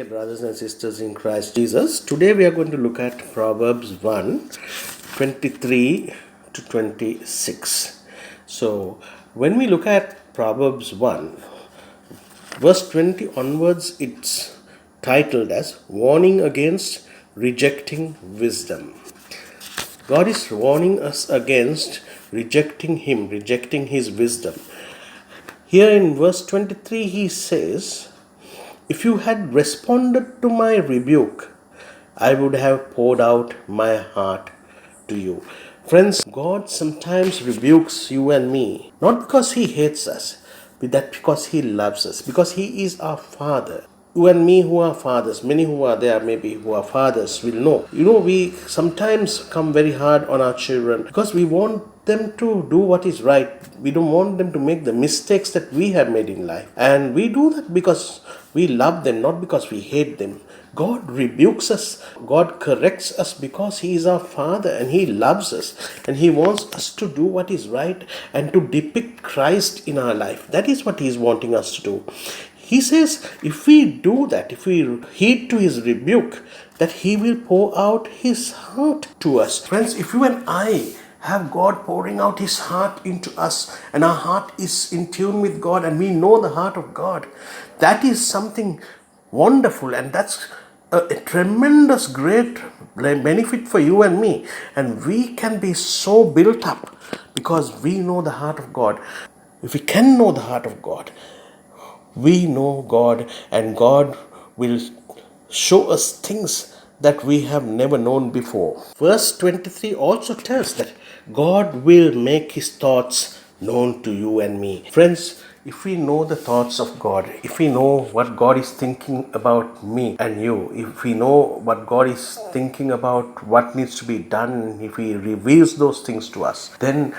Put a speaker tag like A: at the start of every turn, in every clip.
A: brothers and sisters in Christ Jesus. Today we are going to look at Proverbs 1 23 to 26. So, when we look at Proverbs 1, verse 20 onwards, it's titled as Warning Against Rejecting Wisdom. God is warning us against rejecting Him, rejecting His wisdom. Here in verse 23, He says, "If you had responded to my rebuke, I would have poured out my heart to you." Friends, God sometimes rebukes you and me, not because He hates us, but that because He loves us, because He is our Father. You and me who are fathers, many who are there maybe who are fathers will know. We sometimes come very hard on our children because we want them to do what is right. We don't want them to make the mistakes that we have made in life. And we do that because we love them, not because we hate them. God rebukes us, God corrects us because He is our Father and He loves us and He wants us to do what is right and to depict Christ in our life. That is what He is wanting us to do. He says, if we do that, if we heed to His rebuke, that He will pour out His heart to us. Friends, if you and I have God pouring out His heart into us and our heart is in tune with God and we know the heart of God, that is something wonderful, and that's a tremendous great benefit for you and me. And we can be so built up because we know the heart of God. If we can know the heart of God, we know God, and God will show us things that we have never known before. Verse 23 also tells that God will make His thoughts known to you and me. Friends, if we know the thoughts of God, if we know what God is thinking about me and you, if we know what God is thinking about what needs to be done, if He reveals those things to us, then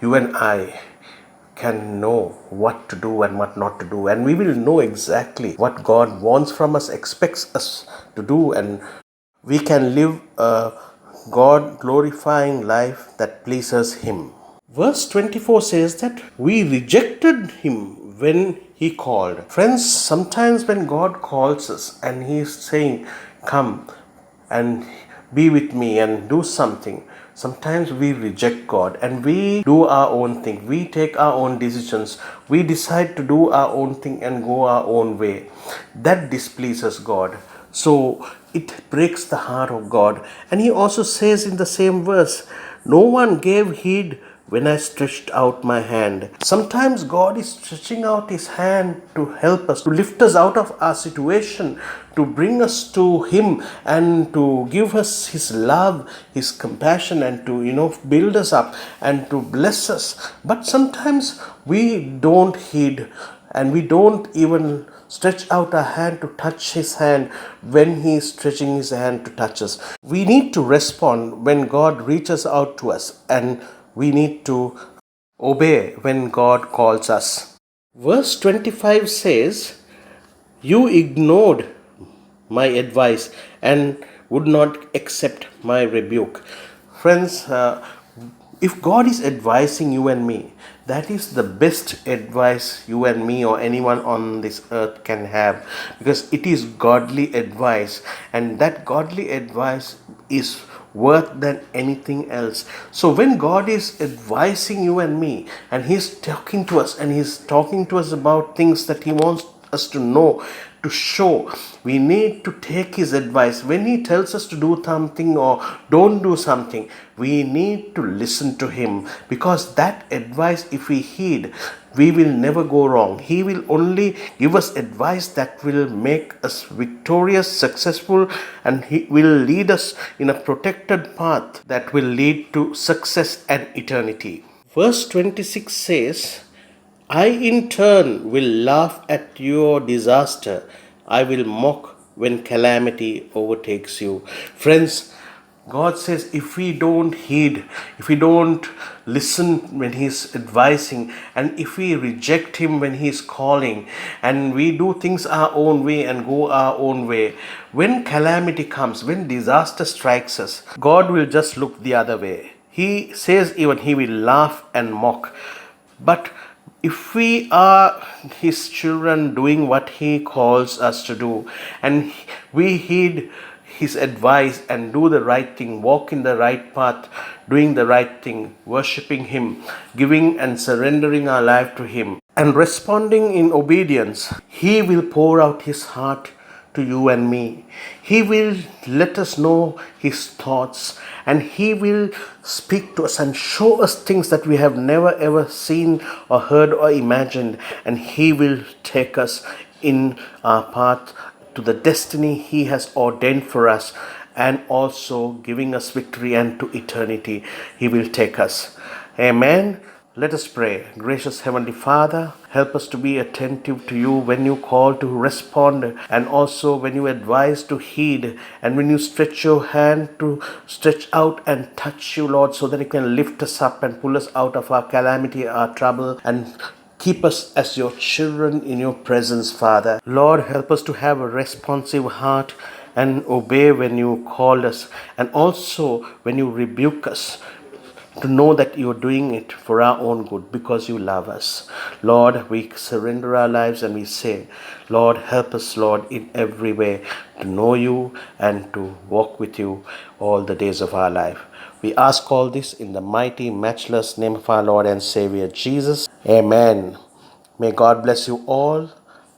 A: you and I can know what to do and what not to do, and we will know exactly what God wants from us, expects us to do, and we can live a God glorifying life that pleases Him. Verse 24 says that we rejected Him when He called. Friends, sometimes when God calls us and He is saying, "Come and be with me and do something," sometimes we reject God and we do our own thing. We take our own decisions. We decide to do our own thing and go our own way. That displeases God. So it breaks the heart of God. And He also says in the same verse, "No one gave heed when I stretched out my hand." Sometimes God is stretching out His hand to help us, to lift us out of our situation, to bring us to Him and to give us His love, His compassion, and to, build us up and to bless us. But sometimes we don't heed and we don't even stretch out our hand to touch His hand when He is stretching His hand to touch us. We need to respond when God reaches out to us, and we need to obey when God calls us. Verse 25 says, "You ignored my advice and would not accept my rebuke." Friends, if God is advising you and me, that is the best advice you and me or anyone on this earth can have, because it is godly advice, and that godly advice is worth than anything else. So when God is advising you and me and He's talking to us and He's talking to us about things that He wants us to know, to show, we need to take His advice. When He tells us to do something or don't do something, we need to listen to Him, because that advice, if we heed, we will never go wrong. He will only give us advice that will make us victorious, successful, and He will lead us in a protected path that will lead to success and eternity. Verse 26 says, "I in turn will laugh at your disaster. I will mock when calamity overtakes you." Friends, God says if we don't heed, if we don't listen when He's advising, and if we reject Him when He's calling, and we do things our own way and go our own way, when calamity comes, when disaster strikes us, God will just look the other way. He says even He will laugh and mock. But if we are his children doing what he calls us to do, and we heed his advice and do the right thing, walk in the right path, doing the right thing, worshiping him, giving and surrendering our life to him, and responding in obedience, he will pour out his heart to you and me. He will let us know his thoughts, and he will speak to us and show us things that we have never ever seen or heard or imagined, and he will take us in our path to the destiny he has ordained for us, and also giving us victory and to eternity he will take us. Amen. Let us pray. Gracious Heavenly Father, help us to be attentive to you when you call to respond, and also when you advise to heed, and when you stretch your hand to stretch out and touch you, Lord, so that you can lift us up and pull us out of our calamity, our trouble, and keep us as your children in your presence, Father. Lord, help us to have a responsive heart and obey when you call us, and also when you rebuke us, to know that you're doing it for our own good because you love us. Lord, we surrender our lives and we say, Lord, help us, Lord, in every way to know you and to walk with you all the days of our life. We ask all this in the mighty, matchless name of our Lord and Savior Jesus. Amen. May God bless you all.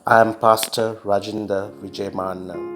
A: I am Pastor Rajinder Vijayman.